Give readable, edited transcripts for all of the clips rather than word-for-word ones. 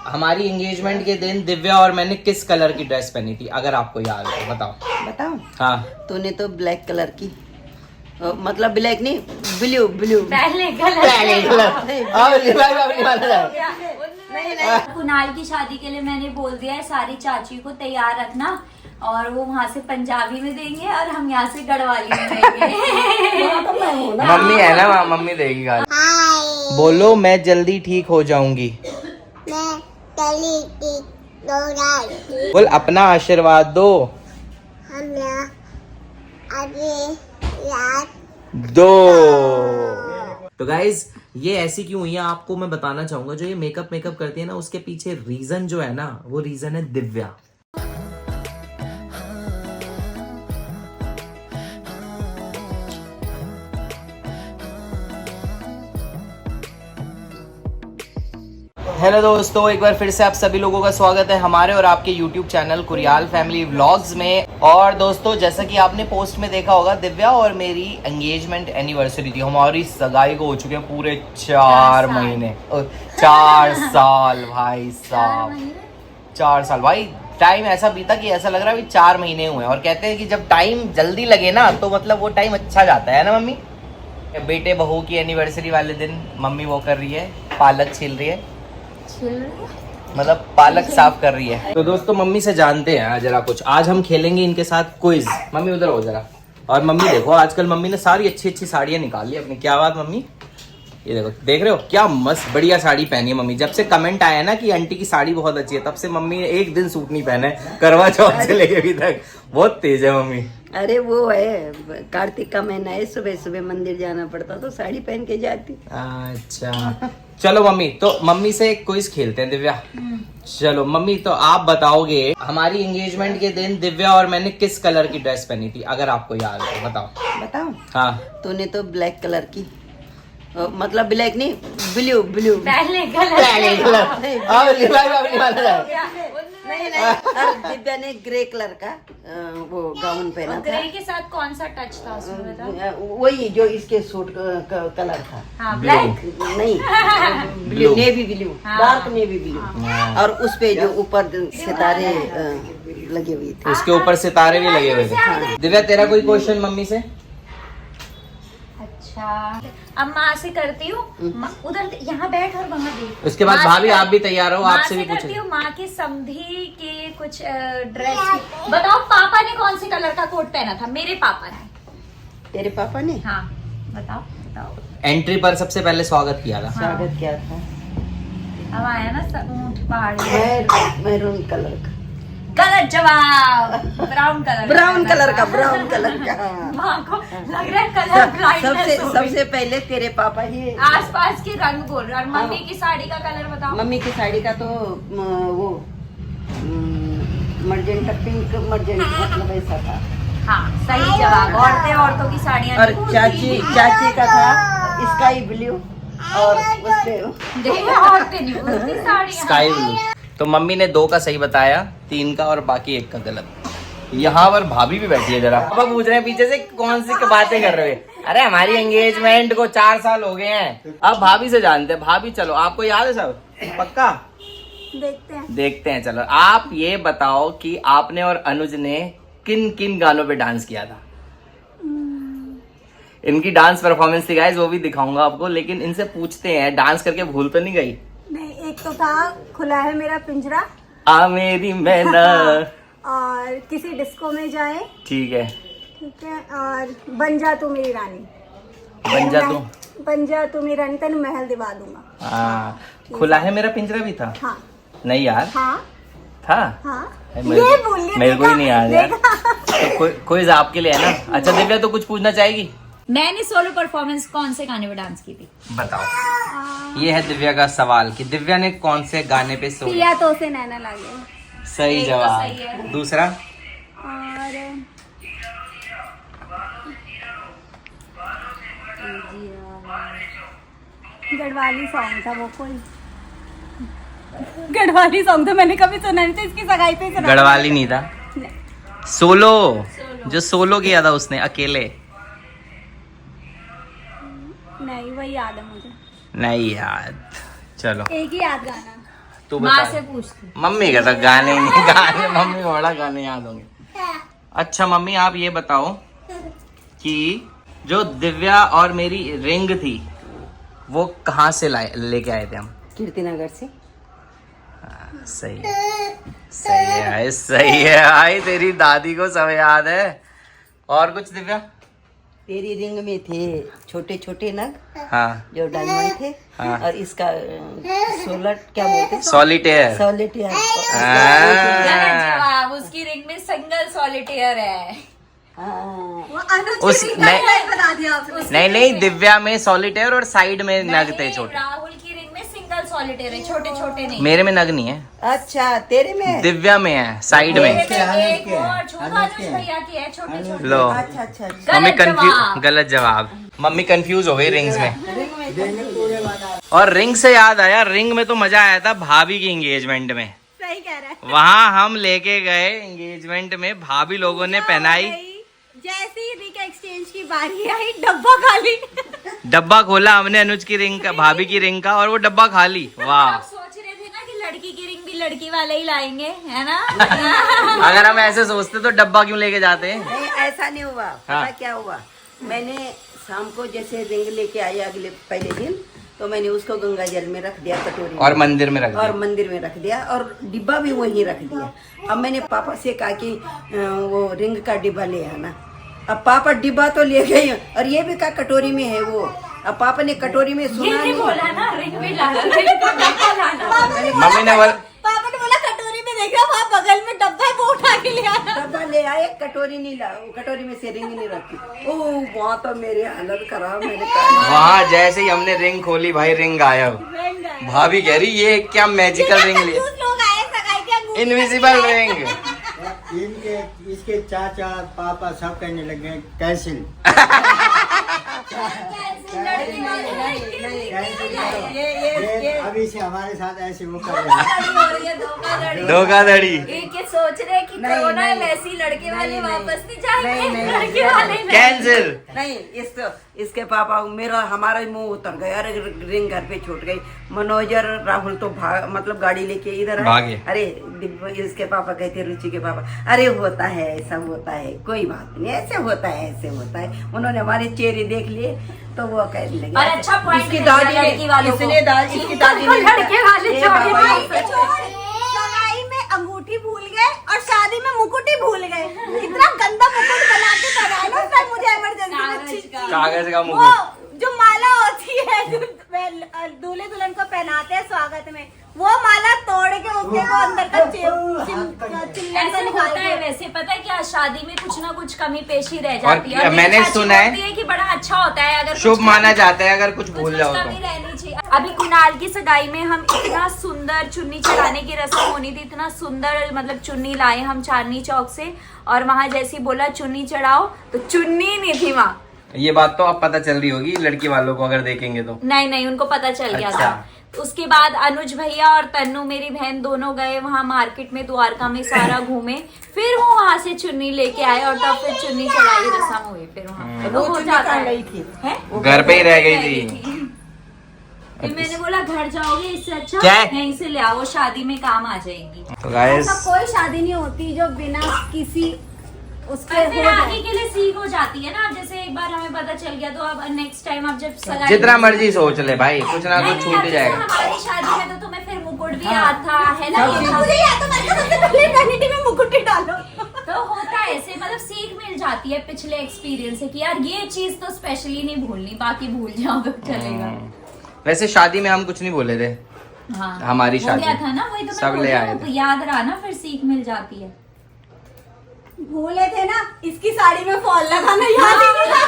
हमारी एंगेजमेंट के दिन दिव्या और मैंने किस कलर की ड्रेस पहनी थी, अगर आपको याद है तो बताओ। बताओ। हाँ, तूने तो ब्लैक कलर की मतलब ब्लैक नहीं, ब्लू ब्लू पहले कलर कुणाल की शादी के लिए मैंने बोल दिया है सारी चाची को तैयार रखना, और वो वहाँ से पंजाबी में देंगे और हम यहाँ से गढ़वाली में देंगे। मम्मी है ना, मम्मी देगी गाली। बोलो मैं जल्दी ठीक हो जाऊंगी। बोल अपना आशीर्वाद दो। दो। तो गाइज ये ऐसी क्यों हुई है आपको मैं बताना चाहूंगा। जो ये मेकअप करती है ना, उसके पीछे रीजन जो है ना, वो रीजन है दिव्या। हेलो दोस्तों, एक बार फिर से आप सभी लोगों का स्वागत है हमारे और आपके YouTube चैनल कुरियाल फैमिली व्लॉग्स में। और दोस्तों, जैसा कि आपने पोस्ट में देखा होगा, दिव्या और मेरी एंगेजमेंट एनिवर्सरी थी। हमारी सगाई को हो चुके हैं पूरे 4 महीने, 4 साल भाई साहब, 4 साल भाई। टाइम ऐसा बीता कि ऐसा लग रहा है 4 महीने हुए हैं। और कहते हैं कि जब टाइम जल्दी लगे ना, तो मतलब वो टाइम अच्छा जाता है ना मम्मी। बेटे बहू की एनिवर्सरी वाले दिन मम्मी वो कर रही है, पालक छील रही है, मतलब पालक साफ कर रही है। तो दोस्तों मम्मी से जानते हैं जरा कुछ। आज हम खेलेंगे इनके साथ क्विज। मम्मी उधर हो जरा। और मम्मी देखो, आजकल मम्मी ने सारी अच्छी साड़ियां निकाल ली अपनी। क्या बात मम्मी, ये देखो, देख रहे हो क्या मस्त बढ़िया साड़ी पहनी है मम्मी। जब से कमेंट आया ना कि आंटी की साड़ी बहुत अच्छी है, तब से मम्मी ने एक दिन सूट नहीं पहना है, करवा चौथ से लेके अभी तक। बहुत तेज है मम्मी। अरे वो है, कार्तिक का महीना है, सुबह सुबह मंदिर जाना पड़ता तो साड़ी पहन के जाती। अच्छा चलो मम्मी, तो मम्मी से क्विज खेलते हैं दिव्या। चलो मम्मी, तो आप बताओगे हमारी एंगेजमेंट के दिन दिव्या और मैंने किस कलर की ड्रेस पहनी थी, अगर आपको याद है बताओ। बताओ। हाँ, तूने तो ब्लैक कलर की मतलब ब्लैक नहीं, ब्लू ब्लू पहले कलर दिव्या ने ग्रे कलर का वो गाउन पहना था। ग्रे के साथ कौन सा टच था उसमें बता? वही जो इसके सूट का कलर था। हाँ, ब्लैक नहीं, blue, navy blue, dark navy blue. और उस पे जो ऊपर सितारे लगे हुए थे, उसके ऊपर सितारे भी लगे हुए थे। दिव्या तेरा कोई क्वेश्चन मम्मी से? अच्छा, अब माँ से करती हूँ। उधर यहाँ बैठ और वहाँ देख। उसके बाद भाभी आप भी तैयार हो, आपसे भी करती पूछो। हूँ माँ के समधी के कुछ ड्रेस। बताओ पापा ने कौन से कलर का कोट पहना था? मेरे पापा ने। तेरे पापा ने? हाँ बताओ बताओ। एंट्री पर सबसे पहले स्वागत किया था। स्वागत किया था। अब आया ना ऊँट पहाड़ी। मैरून कलर का। गलत जवाब। ब्राउन कलर ब्राउन कलर का, ब्राउन कलर का। माँ को लग रहा है कलर ब्लाइंडनेस हो गई। सबसे पहले तेरे पापा ही आसपास के रंग बोल रहा है। मम्मी की साड़ी का कलर बताओ। मम्मी की साड़ी का तो वो मर्जेंटा पिंक, मर्जेंटा मतलब ऐसा था। हाँ सही जवाब। औरतों की साड़ियाँ। और चाची का था स्काई ब्लू, और उसपे स्काई ब्लू। तो मम्मी ने 2 का सही बताया, 3 का और बाकी 1 का गलत। यहाँ पर भाभी भी बैठी है। जरा पापा पूछ रहे हैं पीछे से कौन सी बातें कर रहे हो। अरे हमारी एंगेजमेंट को 4 साल हो गए हैं। अब भाभी से जानते हैं। भाभी चलो, आपको याद है सब पक्का? देखते हैं। चलो आप ये बताओ कि आपने और अनुज ने किन किन गानों पे डांस किया था। इनकी डांस परफॉर्मेंस थी गाइस, वो भी दिखाऊंगा आपको। लेकिन इनसे पूछते हैं, डांस करके भूल तो नहीं गई? नहीं, एक तो था खुला है मेरा पिंजरा, आ मेरी मैना। और किसी डिस्को में जाए, ठीक है, और बन जा तू मेरी रानी। बन जा तू मेरी रानी, तेन महल दिवा दूंगा। हाँ, खुला है मेरा पिंजरा भी था। हाँ नहीं यार, हाँ था। हाँ, मेरे बोलिए, मेरे को ही नहीं याद यार। तो कोई आपके लिए है ना। अच्छा दिव्या, तो कुछ पूछना चाहेगी? मैंने सोलो परफॉर्मेंस कौन से गाने पे डांस की थी? बताओ। ये है दिव्या का सवाल कि दिव्या ने कौन से गाने पे सोलो। पिया तो से नैना लागे। सही जवाब। सही है। दूसरा? और गढ़वाली सॉन्ग था वो कोई। गढ़वाली सॉन्ग तो मैंने कभी सुना नहीं था, इसकी सगाई पे सुना। गढ़वाली नहीं था, सोलो। जो सोलो किया था उसने अकेले। नहीं, वही याद है मुझे। नहीं याद। चलो एक ही याद गाना। तू माँ बता। से पूछती। मम्मी का तो गाने नहीं गाने, मम्मी को बड़ा गाने याद होंगे। अच्छा मम्मी आप ये बताओ कि जो दिव्या और मेरी रिंग थी वो कहाँ से लेके आए थे हम? कीर्तिनगर से। सही है, सही है, सही है। आई तेरी दादी को सब याद है। और कुछ दिव्या? तेरी रिंग में थे छोटे छोटे नग, हाँ जो डायमंड थे। हाँ। और इसका सोलट क्या बोलते हैं? सॉलिटेयर। सॉलिटेयर। गलत जवाब, उसकी रिंग में सिंगल सॉलिटेयर है। वो अनुज उस की रिंग नहीं- का बता दिया आपने। नहीं नहीं, दिव्या में सॉलिटेयर और साइड में नग थे नहीं, छोटे। राहुल की रिंग में सिंगल सॉलिटेयर है, छोटे छोटे नहीं। मेरे में नग नहीं है, अच्छा तेरे में। दिव्या में है साइड में। मेरे में एक और छोटा अनुज भैया की है, छोटे छोटे। लो अच्छा अच्छा अच्छा। मम्मी गलत जवाब। गलत जवाब। मम्मी कंफ्यूज हो गई रिंग्स में। रिंग में और रिंग से याद आया, रिंग में तो मजा आया था भाभी की एंगेजमेंट में। सही कह रहा है। वहाँ हम लेके गए एंगेजमेंट में, भाभी लोगों ने पहनाई। जैसे ही रिंग एक्सचेंज की बारी आई, डब्बा खाली। डब्बा खोला हमने अनुज की रिंग का, भाभी की रिंग का, और वो डब्बा खाली। वाह। आप सोच रहे थे ना कि लड़की की रिंग भी लड़की वाले ही लाएंगे, है ना? अगर हम ऐसे सोचते तो डब्बा क्यों लेके जाते? नहीं ऐसा नहीं हुआ। हाँ। पता क्या हुआ, मैंने शाम को जैसे रिंग लेके आई अगले पहले दिन, तो मैंने उसको गंगा जल में रख दिया कटोरी में। और मंदिर में रख और दिया। मंदिर में रख दिया और डिब्बा भी वहीं रख दिया। अब मैंने पापा से कहा कि वो रिंग का डिब्बा ले आना। अब पापा डिब्बा तो ले गए और ये भी कहा कटोरी में है वो। अब पापा ने कटोरी में ये सुना नहीं नहीं। बोला ना रिंग भी लाना, रिंग तो डब्बा लाना। मम्मी ने बोला पापा ने बोला कटोरी में देखा, वहाँ बगल में डब्बा है, वो उठा के ले आना। डब्बा ले आए, कटोरी नहीं ला, कटोरी में से रिंग नहीं रखी। ओह वहाँ तो मेरी हालत खराब। मैंने कहा वहाँ जैसे ही हमने रिंग खोली भाई रिंग गायब। रिंग है। भाभी कह रही ये क्या मैजिकल रिंग लिया, कंफ्यूज लोग आए सगाई के अंगूठी इनविजिबल रिंग। इनके इसके चाचा पापा सब कहने लगे कैंसिल। लड़की वाले ये अभी से हमारे साथ ऐसे वो कर रहे हैं। हो रही है, धोखाधड़ी। धोखाधड़ी। ये सोच रहे कि नहीं, कोरोना है, नहीं। वैसी लड़के वाले नहीं, वापस नहीं नहीं, जाएंगे, नहीं, लड़के वाले नहीं। कैंसिल। नहीं इसके पापा मेरा हमारा मुंह उतर गया। अरे रिंग घर पे छूट गई। मनोज और राहुल तो मतलब गाड़ी लेके इधर आए। भागे। अरे इसके पापा कहते, रुचि के पापा, अरे होता है ऐसा होता है, कोई बात नहीं, ऐसे होता है ऐसे होता है। उन्होंने हमारे चेहरे देख लिए तो वो कहने लगे। और अच्छा point इसकी मिल दादी गया लड़की वालों को। इसकी दादी ने लड़के वाले ये छोड़े बाबा नहीं। ये- सगाई में अंगूठी भूल गए और शादी में मुकुट ही भूल गए। इतना गंदा मुकुट बना के पहनाया ना उस टाइम मुझे इमरजेंसी में। कागज का। कागज का वो मुकुट। जो माला होती है जो दूल्हे दुल्हन को पहनाते हैं स्वागत में, वो माला तोड़ के उसके वो अंदर का चिल्ला ऐसे निकाल होता है। के। वैसे पता है क्या, शादी में कुछ ना कुछ कमी पेशी रह जाती है। और मैंने मेरी चाची सुना है बोलती कि बड़ा अच्छा होता है अगर शुभ कुछ माना कमी- जाता है अगर कुछ भूल कुछ जाओ कमी तो। रहनी चाहिए। अभी कुणाल की सगाई में हम इतना सुंदर चुन्नी चढ़ाने की रस्म होनी थी, इतना सुंदर मतलब चुन्नी लाए हम चांदनी चौक से, और वहाँ जैसे ही बोला चुन्नी चढ़ाओ तो चुन्नी नहीं थी वहाँ। ये बात तो अब पता चल रही होगी लड़की वालों को अगर देखेंगे तो। नहीं नहीं, उनको पता चल गया अच्छा। था। उसके बाद अनुज भैया और तन्नू मेरी बहन दोनों गए वहाँ मार्केट में, द्वारका में सारा घूमे, फिर वो वहाँ से चुन्नी लेके आए और तब फिर चुन्नी चढ़ाई रस्म हुई फिर वहाँ। तो वो हो चुन्नी जाता कहाँ है। गई थी? हैं? घर पे ही रह गई थी। फिर मैंने बोला घर जाओगे इससे अच्छा क्या? यहीं से ले आओ, शादी में काम आ जाएगी। तो गाइस ऐसा कोई शादी नहीं होती जो बिना किसी उसके और हो फिर जाए। आगे के लिए सीख हो जाती है ना। अब जैसे एक बार हमें पता चल गया तो अब नेक्स्ट टाइम अब जब सगाई जितना मर्जी सोच ले भाई, कुछ ना नहीं, कुछ नहीं, छूट अब ही जैसे जाएगा। हमारी शादी में तो तुम्हें फिर मुकुट भी याद था, है ना? ये था। मुझे याद है, मैंने कहा सबसे पहले वैनिटी में मुकुट ही डालो। तो होता है ऐसे, मतलब सीख मिल जाती है पिछले एक्सपीरियंस से कि यार ये चीज तो स्पेशली नहीं भूलनी, बाकी भूल जाओ तो चलेगा। वैसे शादी में हम कुछ नहीं बोले थे। हाँ, हमारी हो शादी गया था ना, वही तो सब मैं बोल ले रही आए हूँ, थे। याद रहा ना, फिर सीख मिल जाती है। भूले थे ना, इसकी साड़ी में फॉल लगाना याद ही नहीं था।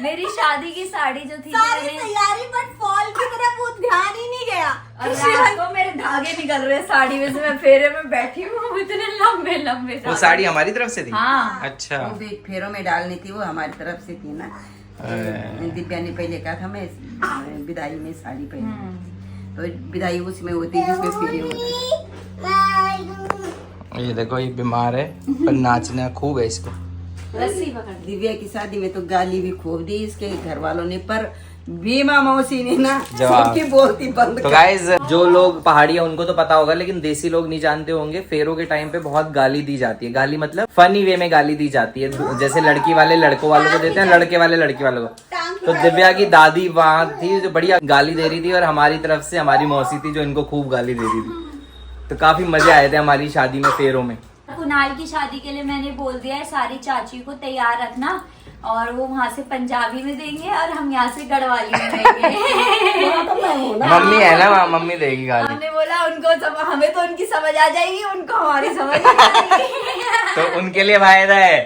मेरी शादी की साड़ी जो थी सारी मैंने- तैयारी बट फॉल की तरफ वो ध्यान ही नहीं गया। और रात को मेरे धागे निकल रहे साड़ी में से, मैं फेरे में बैठी हूँ, इतने लंबे लंबे वो धागे। साड़ी हमारी तरफ से थी। हाँ। अच्छा। वो भी फेरों में डालनी थी, वो हमारी तरफ से थी ना। दिव्या ने पहले कहा था मैं विदाई में साड़ी पहनी, तो विदाई उसमें होती है जिसमें फेरे होते हैं। ये देखो ये बीमार है पर नाचना खूब है इसको। रस्सी पकड़ ली। दिव्या की शादी में तो गाली भी खूब दी इसके घर वालों ने, पर भीमा मौसी ने ना जवाब। सबकी बोलती बंद तो कर। गाइज जो लोग पहाड़ी है उनको तो पता होगा, लेकिन देसी लोग नहीं जानते होंगे। फेरों के टाइम पे बहुत गाली दी जाती है। गाली मतलब फनी वे में गाली दी जाती है, जैसे लड़की वाले लड़कों वालों को देते हैं, लड़के वाले लड़की वालों को। तो दिव्या की दादी वहाँ थी जो बढ़िया गाली दे रही थी, और हमारी तरफ से हमारी मौसी थी जो इनको खूब गाली दे रही थी। तो काफी मजे आए थे हमारी शादी में फेरों में। कुणाल की शादी के लिए मैंने बोल दिया है सारी चाची को तैयार रखना, और वो वहाँ से पंजाबी में देंगे और हम यहाँ से गढ़वाली में देंगे। मम्मी है ना, मम्मी देगी गाली। हमने बोला उनको हमें तो उनकी समझ आ जाएगी, उनको हमारी समझ आ जाएगी। तो उनके लिए फायदा है।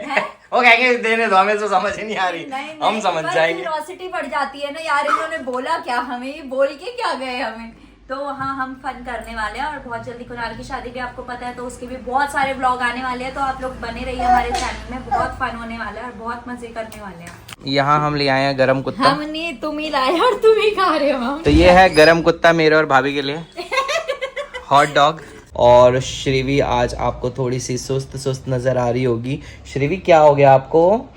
वो कहेंगे देने दो, हमें तो समझ ही नहीं आ रही, हम समझ जाएंगे। क्यूरियोसिटी बढ़ जाती है ना यार, इन्होंने बोला क्या, हमें ये बोल के क्या गए हमें। तो वहाँ हम फन करने वाले हैं, और बहुत जल्दी कुणाल की शादी भी आपको पता है, तो उसके भी बहुत सारे व्लॉग आने वाले हैं। तो आप लोग बने रहिए हमारे चैनल में, बहुत फन होने वाला है और बहुत मजे करने वाले हैं। यहाँ हम ले आए हैं गरम कुत्ता। हमने तुम ही लाए और तुम ही खा रहे हो। तो ये है गरम कुत्ता मेरे और भाभी के लिए, हॉट डॉग। और श्रीवी आज आपको थोड़ी सी सुस्त सुस्त नजर आ रही होगी। श्रीवी क्या हो गया आपको?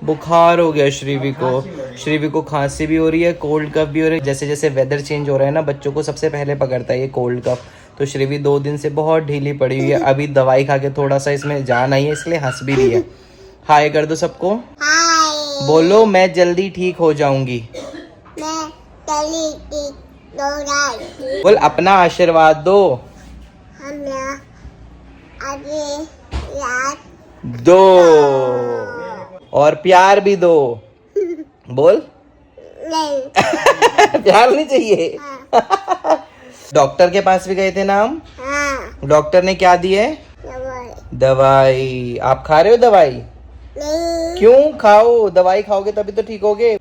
बुखार हो गया श्रीवी को। श्रीवी को खांसी भी हो रही है, कोल्ड कफ भी हो रही है। जैसे जैसे वेदर चेंज हो रहा है ना, बच्चों को सबसे पहले पकड़ता है ये कोल्ड कफ। तो श्रीवी 2 दिन से बहुत ढीली पड़ी हुई है। अभी दवाई खा के थोड़ा सा इसमें जान आई है, इसलिए हंस भी रही है। हाय कर दो सबको, बोलो मैं जल्दी ठीक हो जाऊंगी। बोल अपना आशीर्वाद दो। दो और प्यार भी दो। बोल प्यार नहीं चाहिए। डॉक्टर के पास भी गए थे ना हम? डॉक्टर ने क्या दिए? दवाई। आप खा रहे हो दवाई? क्यों? खाओ, दवाई खाओगे तभी तो ठीक होगे।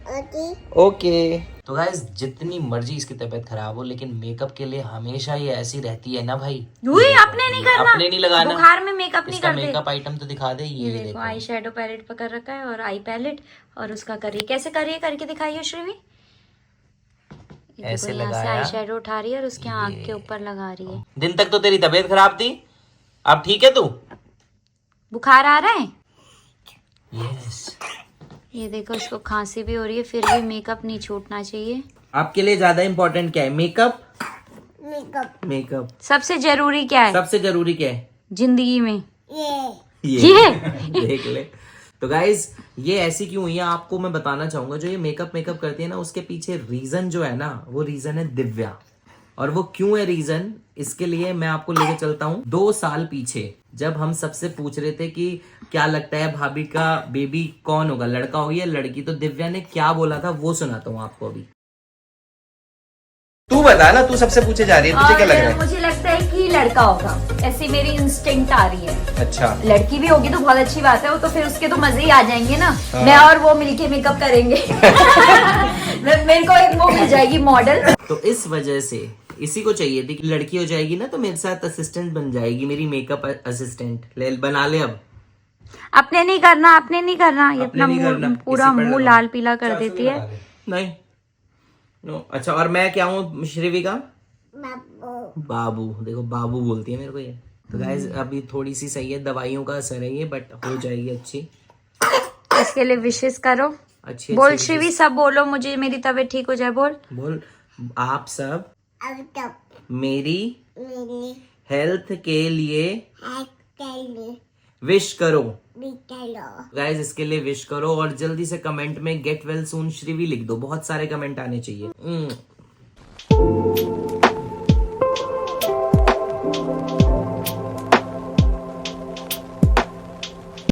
ओके। तो गाइस जितनी मर्जी इसकी तबीयत खराब हो, लेकिन मेकअप के लिए हमेशा ये ऐसी रहती है ना भाई। अपने नहीं करना, अपने नहीं लगाना। बुखार में मेकअप नहीं इसका करते। मेकअप आइटम तो दिखा दे। ये देखो आई शेडो पैलेट पकड़ रखा है, और आई पैलेट, और उसका करिए कैसे करिए करके दिखाइए श्रीवी। ऐसे यहाँ से लगाया। आई शेडो उठा रही है और उसके आँख के ऊपर लगा रही है। दिन तक तो तेरी तबीयत खराब थी, अब ठीक है तू? बुखार आ रहा है? यस। ये देखो इसको खांसी भी हो रही है, फिर भी मेकअप नहीं छूटना चाहिए। आपके लिए ज्यादा इम्पोर्टेंट क्या है? मेकअप। मेकअप सबसे जरूरी क्या है सबसे जरूरी क्या है जिंदगी में? ये देख ले। तो गाइज ये ऐसी क्यों हुई है आपको मैं बताना चाहूंगा। जो ये मेकअप करती है ना, उसके पीछे रीजन जो है ना, वो रीजन है दिव्या। और वो क्यों है रीजन, इसके लिए मैं आपको लेके चलता हूँ 2 साल पीछे, जब हम सबसे पूछ रहे थे कि क्या लगता है भाभी का बेबी कौन होगा, लड़का होगा या लड़की। तो दिव्या ने क्या बोला था वो सुनाता हूँ आपको अभी। तू बता ना, तू सबसे पूछे जा रही है, तुझे क्या लग रहा है? मुझे लगता है कि लड़का होगा, ऐसी मेरी इंस्टिंक्ट आ रही है। अच्छा, लड़की भी होगी तो बहुत अच्छी बात है, वो तो फिर उसके तो मजे ही आ जाएंगे ना। हाँ। मैं और वो मिलके मेकअप करेंगे। मेरे को एक वो मिल जाएगी मॉडल। तो इस वजह से इसी को चाहिए थी कि लड़की हो जाएगी ना तो मेरे साथ असिस्टेंट बन जाएगी, मेरी मेकअप असिस्टेंट। ले बना ले अब। अपने नहीं करना, अपने नहीं करना, ये अपने अपना नहीं करना, मुंह पूरा इसी पर मुंह लगा। लाल पीला कर देती है। नहीं नो। अच्छा, और मैं क्या हूँ श्रीवी का? बाबू। देखो बाबू बोलती है मेरे को ये। तो गाइस अभी थोड़ी सी सही है, दवाइयों का असर है ये, बट हो जाएगी अच्छी। इसके लिए विशेष करो। अच्छी बोल श्रीवी, सब बोलो, मुझे मेरी तबीयत ठीक हो जाए। बोल बोल आप सब मेरी हेल्थ के लिए विश करो। गाइस इसके लिए विश करो, और जल्दी से कमेंट में गेट वेल सून श्रीवी लिख दो। बहुत सारे कमेंट आने चाहिए।